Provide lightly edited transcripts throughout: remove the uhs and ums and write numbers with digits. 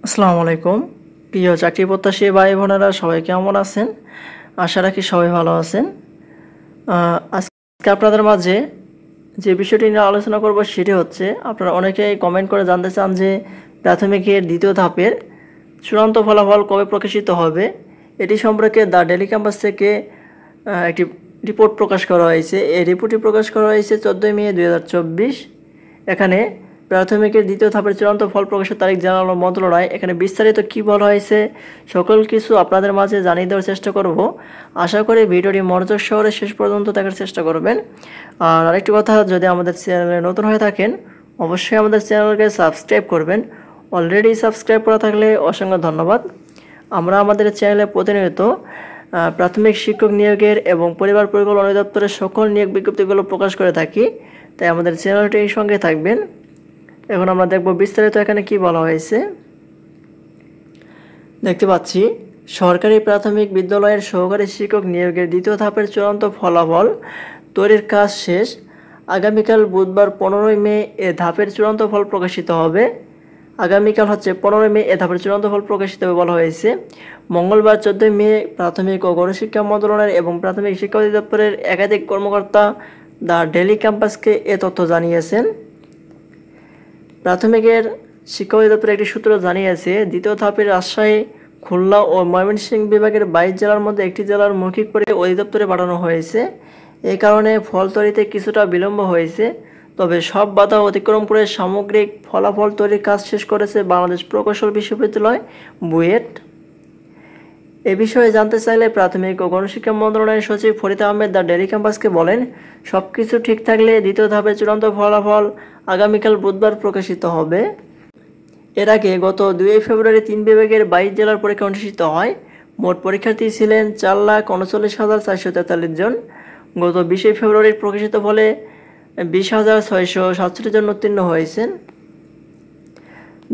আসসালামু আলাইকুম। প্রিয় চাকরি প্রত্যাশী ভাই বোনেরা সবাই কেমন আছেন? আশা রাখি সবাই ভালো আছেন। আজকে আপনাদের মাঝে যে বিষয়টি নিয়ে আলোচনা করব সেটি হচ্ছে, আপনারা অনেকেই কমেন্ট করে জানতে চান যে প্রাথমিকের দ্বিতীয় ধাপের চূড়ান্ত ফলাফল কবে প্রকাশিত হবে। এটি সম্পর্কে দ্য ডেইলি ক্যাম্পাস থেকে একটি রিপোর্ট প্রকাশ করা হয়েছে। এই রিপোর্টটি প্রকাশ করা হয়েছে 14 মে 2024। এখানে প্রাথমিকের দ্বিতীয় ধাপের চূড়ান্ত ফল প্রকাশের তারিখ জানানো মন্ত্রণালয়। এখানে বিস্তারিত কী বলা হয়েছে সকল কিছু আপনাদের মাঝে জানিয়ে দেওয়ার চেষ্টা করব। আশা করি ভিডিওটি মনোযোগ সহকারে শেষ পর্যন্ত দেখার চেষ্টা করবেন। আর আরেকটি কথা, যদি আমাদের চ্যানেলে নতুন হয়ে থাকেন অবশ্যই আমাদের চ্যানেলকে সাবস্ক্রাইব করবেন। অলরেডি সাবস্ক্রাইব করা থাকলে অসংখ্য ধন্যবাদ। আমরা আমাদের চ্যানেলে প্রতিনিয়ত প্রাথমিক শিক্ষক নিয়োগের এবং পরিবার পরিকল্পনা অধিদপ্তরের সকল নিয়োগ বিজ্ঞপ্তিগুলো প্রকাশ করে থাকি, তাই আমাদের চ্যানেলটির সঙ্গে থাকবেন। এখন আমরা দেখব বিস্তারিত এখানে কি বলা হয়েছে। দেখতে পাচ্ছি, সরকারি প্রাথমিক বিদ্যালয়ের সহকারী শিক্ষক নিয়োগের দ্বিতীয় ধাপের চূড়ান্ত ফলাফল তৈরির কাজ শেষ। আগামীকাল বুধবার 15 মে এ ধাপের চূড়ান্ত ফল প্রকাশিত হবে। আগামীকাল হচ্ছে 15 মে এ ধাপের চূড়ান্ত ফল প্রকাশিত হবে বলা হয়েছে। মঙ্গলবার 14 মে প্রাথমিক ও গণশিক্ষা মন্ত্রণালয়ের এবং প্রাথমিক শিক্ষা অধিদপ্তরের একাধিক কর্মকর্তা দ্য ডেইলি ক্যাম্পাসকে এ তথ্য জানিয়েছেন। প্রাথমিকের শিক্ষা অধিদপ্তরের একটি সূত্র জানিয়েছে, দ্বিতীয় ধাপের রাজশাহী, খুলনা ও ময়মনসিংহ বিভাগের 22 জেলার মধ্যে একটি জেলার মৌখিক করে অধিদপ্তরে পাঠানো হয়েছে। এই কারণে ফল তৈরিতে কিছুটা বিলম্ব হয়েছে। তবে সব বাধা অতিক্রম করে সামগ্রিক ফলাফল তৈরির কাজ শেষ করেছে বাংলাদেশ প্রকৌশল বিশ্ববিদ্যালয় বুয়েট। এ বিষয়ে জানতে চাইলে প্রাথমিক ও গণশিক্ষা মন্ত্রণালয়ের সচিব ফরিদ আহমেদ দ্য ডেইলি ক্যাম্পাসকে বলেন, সব কিছু ঠিক থাকলে দ্বিতীয় ধাপের চূড়ান্ত ফলাফল আগামীকাল বুধবার প্রকাশিত হবে। এর আগে গত 2 ফেব্রুয়ারি 3 বিভাগের 22 জেলার পরীক্ষা অনুষ্ঠিত হয়। মোট পরীক্ষার্থী ছিলেন 4,39,443 জন। গত 20 ফেব্রুয়ারি প্রকাশিত ফলে 20,667 জন উত্তীর্ণ হয়েছেন।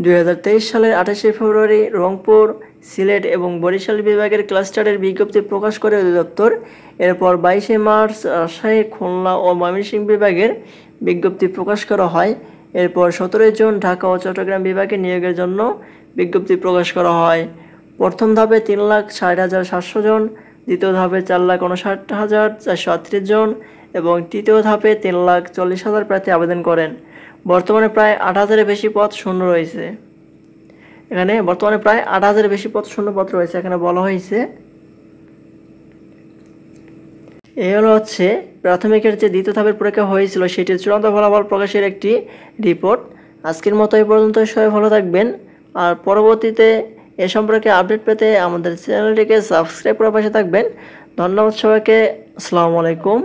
2023 সালের 28 ফেব্রুয়ারি রংপুর, সিলেট এবং বরিশাল বিভাগের ক্লাস্টারের বিজ্ঞপ্তি প্রকাশ করে অধিদপ্তর। এরপর 22 মার্চ রাজশাহী, খুলনা ও ময়মনসিংহ বিভাগের বিজ্ঞপ্তি প্রকাশ করা হয়। এরপর 17 জুন ঢাকা ও চট্টগ্রাম বিভাগে নিয়োগের জন্য বিজ্ঞপ্তি প্রকাশ করা হয়। প্রথম ধাপে 3,60,700 জন, দ্বিতীয় ধাপে 4,59,438 জন এবং তৃতীয় ধাপে 3,40,000 প্রার্থী আবেদন করেন। বর্তমানে প্রায় 8,000-এর বেশি পদ শূন্য রয়েছে। এখানে বর্তমানে প্রায় 8,000-এর বেশি পদ শূন্য পদ রয়েছে এখানে বলা হয়েছে। এই হচ্ছে প্রাথমিকের যে দ্বিতীয় ধাপের পরীক্ষা হয়েছিল সেটির চূড়ান্ত ফলাফল প্রকাশের একটি রিপোর্ট। আজকের মতো এই পর্যন্ত, সবাই ভালো থাকবেন। আর পরবর্তীতে এ সম্পর্কে আপডেট পেতে আমাদের চ্যানেলটিকে সাবস্ক্রাইব করার পাশে থাকবেন। ধন্যবাদ সবাইকে। আসসালামু আলাইকুম।